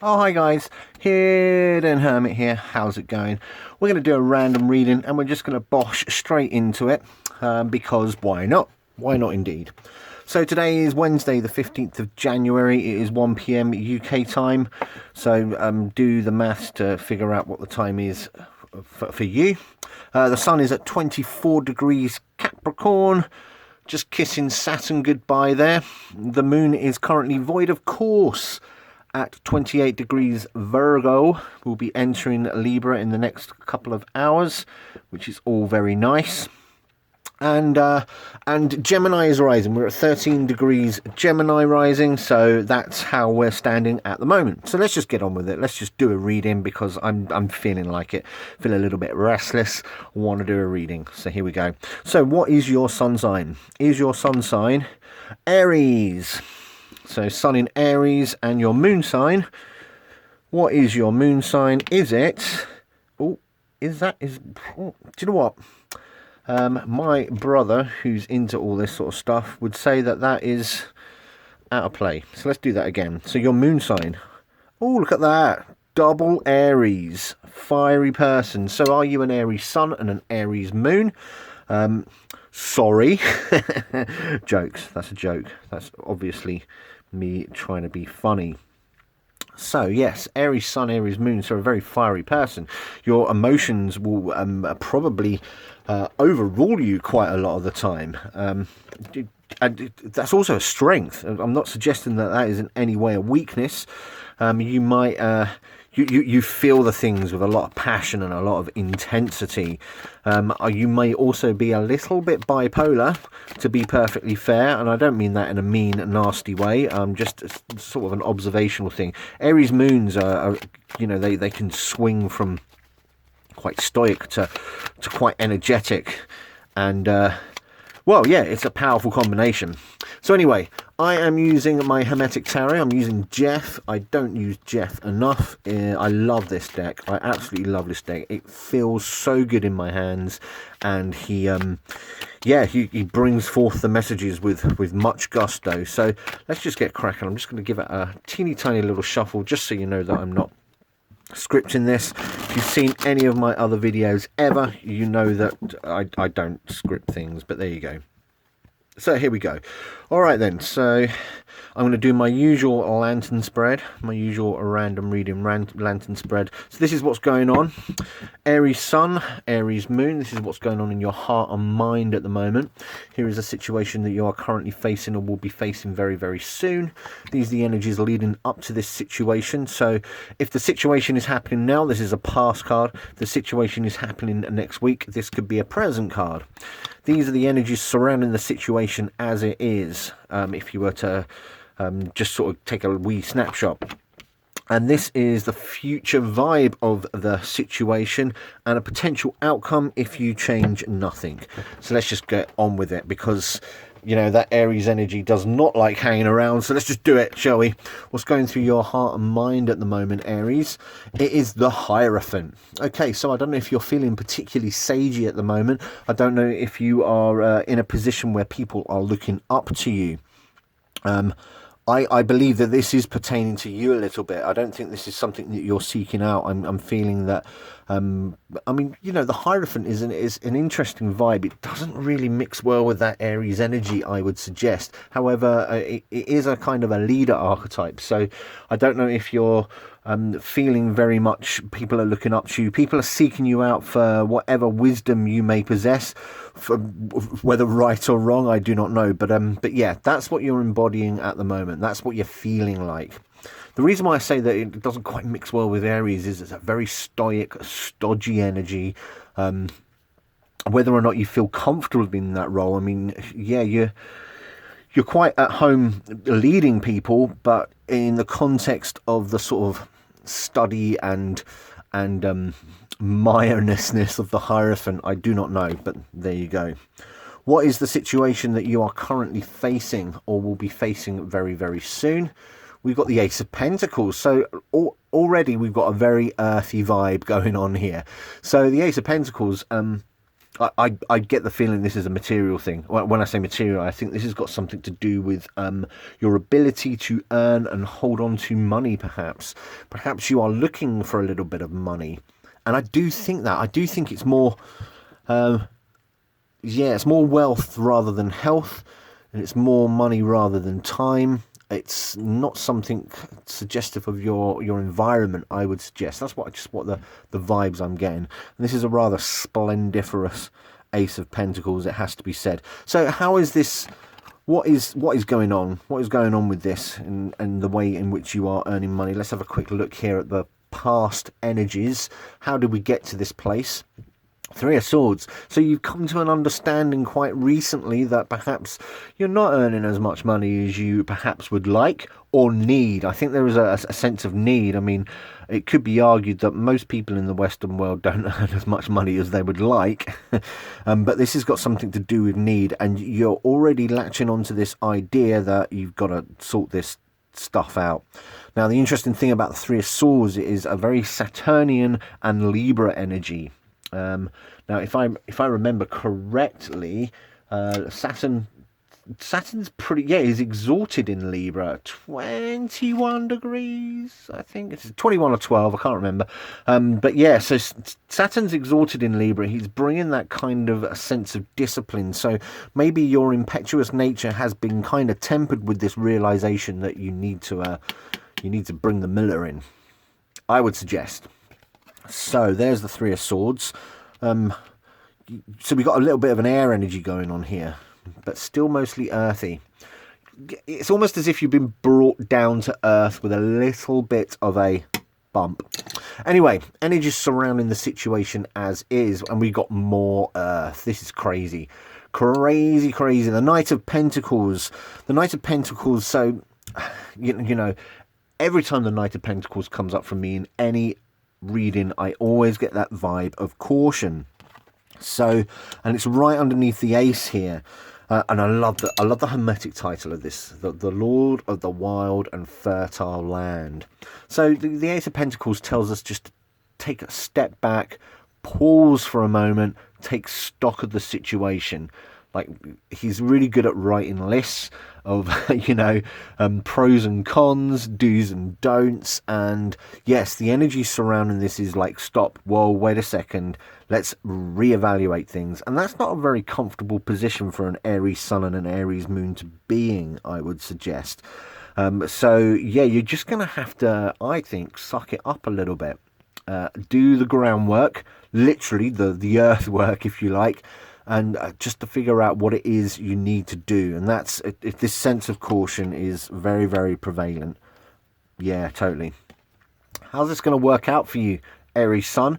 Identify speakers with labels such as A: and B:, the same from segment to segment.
A: Oh, hi guys, Hidden Hermit here. How's it going? We're going to do a random reading and we're just going to bosh straight into it because why not? Why not indeed? So today is Wednesday the 15th of January. It is 1 p.m. UK time. So do the maths to figure out what the time is for you. The sun is at 24 degrees Capricorn. Just kissing Saturn goodbye there. The moon is currently void of course at 28 degrees Virgo. We'll be entering Libra in the next couple of hours, which is all very nice. And Gemini is rising. We're at 13 degrees Gemini rising, so that's how we're standing at the moment. So let's just get on with it. Let's just do a reading because I'm feeling like it. Feel a little bit restless. Want to do a reading. So here we go. So what is your sun sign? Is your sun sign Aries? So sun in Aries. And your moon sign, what is your moon sign? Is it, do you know what? My brother, who's into all this sort of stuff, would say that that is out of play. So let's do that again. So your moon sign, oh, look at that, double Aries, fiery person. So are you an Aries sun and an Aries moon? Sorry. Jokes, that's a joke. That's obviously me trying to be funny. So yes, Aries sun, Aries moon, so a very fiery person. Your emotions will probably overrule you quite a lot of the time. And that's also a strength. I'm not suggesting that that is in any way a weakness. You might you feel the things with a lot of passion and a lot of intensity. You may also be a little bit bipolar, to be perfectly fair, and I don't mean that in a mean, nasty way. Just sort of an observational thing. Aries moons are you know, they can swing from quite stoic to quite energetic, and well, yeah, it's a powerful combination. So anyway, I am using my Hermetic Tarot. I'm using Jeff. I don't use Jeff enough. I love this deck. I absolutely love this deck. It feels so good in my hands, and he brings forth the messages with much gusto. So let's just get cracking. I'm just going to give it a teeny tiny little shuffle, just so you know that I'm not scripting this. If you've seen any of my other videos ever, you know that I don't script things, but there you go. So here we go. All right then, so I'm going to do my usual lantern spread, my usual random reading lantern spread. So this is what's going on. Aries Sun, Aries Moon, this is what's going on in your heart and mind at the moment. Here is a situation that you are currently facing or will be facing very, very soon. These are the energies leading up to this situation. So if the situation is happening now, this is a past card. If the situation is happening next week, this could be a present card. These are the energies surrounding the situation as it is, if you were to just sort of take a wee snapshot. And this is the future vibe of the situation and a potential outcome if you change nothing. So let's just get on with it, because you know that Aries energy does not like hanging around. So let's just do it, shall we? What's going through your heart and mind at the moment, Aries? It is the Hierophant. Okay, so I don't know if you're feeling particularly sagey at the moment. I don't know if you are in a position where people are looking up to you. I believe that this is pertaining to you a little bit. I don't think this is something that you're seeking out. I'm feeling that, I mean, you know, the Hierophant is an interesting vibe. It doesn't really mix well with that Aries energy, I would suggest. However, it is a kind of a leader archetype. So I don't know if you're feeling very much people are looking up to you. People are seeking you out for whatever wisdom you may possess, for whether right or wrong, I do not know. But yeah, that's what you're embodying at the moment. That's what you're feeling like. The reason why I say that it doesn't quite mix well with Aries is it's a very stoic, stodgy energy. Whether or not you feel comfortable in that role, I mean, yeah, you're quite at home leading people, but in the context of the sort of study and mire-ness of the Hierophant, I do not know, but there you go. What is the situation that you are currently facing or will be facing very, very soon? We've got the Ace of Pentacles, so already we've got a very earthy vibe going on here. So the Ace of Pentacles, I get the feeling this is a material thing. When I say material, I think this has got something to do with your ability to earn and hold on to money, perhaps. Perhaps you are looking for a little bit of money. And I do think that. I do think it's more, yeah, it's more wealth rather than health. And it's more money rather than time. It's not something suggestive of your environment, I would suggest. That's what the vibes I'm getting. And this is a rather splendiferous Ace of Pentacles, it has to be said. So how is this? What is going on? What is going on with this and the way in which you are earning money? Let's have a quick look here at the past energies. How did we get to this place? Three of Swords. So you've come to an understanding quite recently that perhaps you're not earning as much money as you perhaps would like or need. I think there is a sense of need. I mean, it could be argued that most people in the Western world don't earn as much money as they would like. But this has got something to do with need, and you're already latching onto this idea that you've got to sort this stuff out. Now, the interesting thing about the Three of Swords is a very Saturnian and Libra energy. Now, if I remember correctly, Saturn's pretty, yeah, he's exalted in Libra, 21 degrees, I think it's 21 or 12, I can't remember. But yeah, so Saturn's exalted in Libra. He's bringing that kind of a sense of discipline. So maybe your impetuous nature has been kind of tempered with this realization that you need to bring the Miller in, I would suggest. So there's the Three of Swords. So we've got a little bit of an air energy going on here, but still mostly earthy. It's almost as if you've been brought down to earth with a little bit of a bump. Anyway, energy surrounding the situation as is, and we got more earth. This is crazy. Crazy. The Knight of Pentacles. The Knight of Pentacles, so, you know, every time the Knight of Pentacles comes up from me in any reading, I always get that vibe of caution. So, and it's right underneath the ace here, and I love the hermetic title of this, the Lord of the Wild and Fertile Land. So the Ace of Pentacles tells us just to take a step back, pause for a moment, take stock of the situation. Like, he's really good at writing lists of, pros and cons, do's and don'ts. And yes, the energy surrounding this is like, stop, whoa, wait a second, let's reevaluate things. And that's not a very comfortable position for an Aries Sun and an Aries Moon to be in, I would suggest. So, yeah, you're just going to have to, I think, suck it up a little bit. Do the groundwork, literally the earthwork, if you like, and just to figure out what it is you need to do. And that's, if this sense of caution is very, very prevalent. Yeah, totally. How's this going to work out for you, Aries Sun,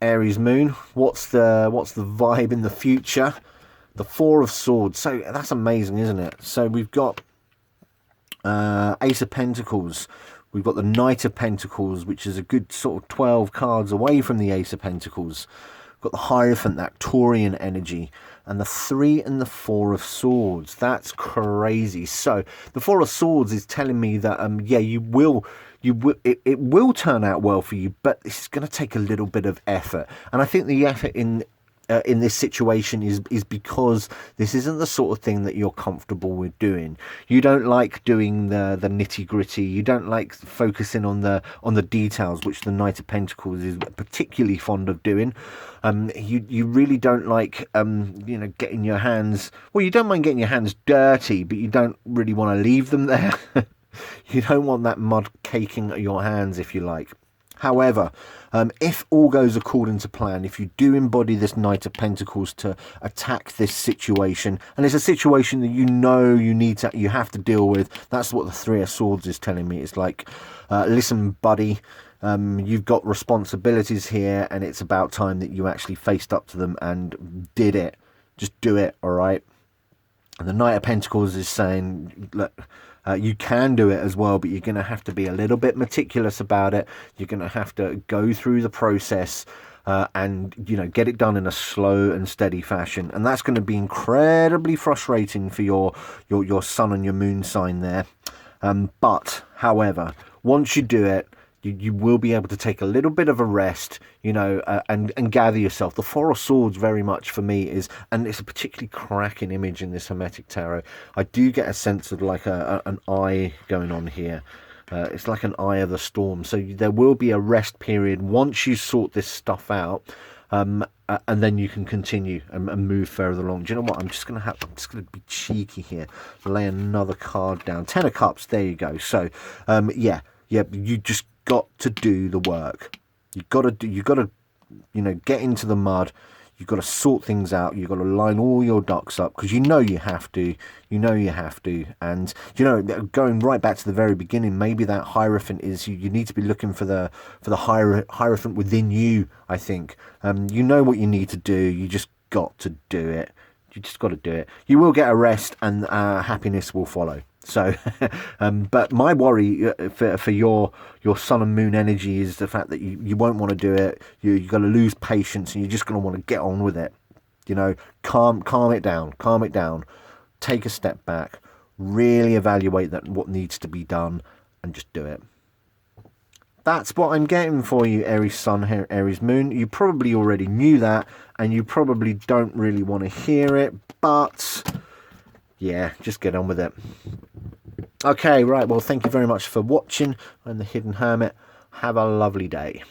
A: Aries Moon? What's the vibe in the future? The Four of Swords. So that's amazing, isn't it? So we've got Ace of Pentacles. We've got the Knight of Pentacles, which is a good sort of 12 cards away from the Ace of Pentacles. Got the Hierophant, that Taurian energy, and the Three and the Four of Swords. That's crazy. So the Four of Swords is telling me that yeah, it will turn out well for you, but it's going to take a little bit of effort. And I think the effort in this situation is because this isn't the sort of thing that you're comfortable with doing. You don't like doing the nitty gritty. You don't like focusing on the details, which the Knight of Pentacles is particularly fond of doing. You really don't like getting your hands, well, you don't mind getting your hands dirty, but you don't really want to leave them there. You don't want that mud caking your hands, if you like. However, if all goes according to plan, if you do embody this Knight of Pentacles to attack this situation, and it's a situation that you have to deal with, that's what the Three of Swords is telling me. It's like, listen, buddy, you've got responsibilities here, and it's about time that you actually faced up to them and did it. Just do it, all right? And the Knight of Pentacles is saying, look, you can do it as well, but you're going to have to be a little bit meticulous about it. You're going to have to go through the process and, get it done in a slow and steady fashion. And that's going to be incredibly frustrating for your sun and your moon sign there. But, however, once you do it, You will be able to take a little bit of a rest, you know, and gather yourself. The Four of Swords very much for me is, and it's a particularly cracking image in this Hermetic Tarot. I do get a sense of like an eye going on here. It's like an eye of the storm. So there will be a rest period once you sort this stuff out. And then you can continue and move further along. Do you know what? I'm just gonna be cheeky here. Lay another card down. 10 of Cups. There you go. So, yeah. You just got to do the work. You got to, you know, get into the mud. You've got to sort things out. You've got to line all your ducks up because you know you have to. You know you have to. And, you know, going right back to the very beginning, maybe that Hierophant is, you need to be looking for the Hierophant within you, I think. You know what you need to do. You just got to do it. You just got to do it. You will get a rest and happiness will follow. So, but my worry for your sun and moon energy is the fact that you won't want to do it. You're going to lose patience and you're just going to want to get on with it. You know, calm it down. Take a step back. Really evaluate what needs to be done and just do it. That's what I'm getting for you, Aries Sun, Aries Moon. You probably already knew that and you probably don't really want to hear it, but yeah, just get on with it. Okay, right, well, thank you very much for watching. I'm the Hidden Hermit. Have a lovely day.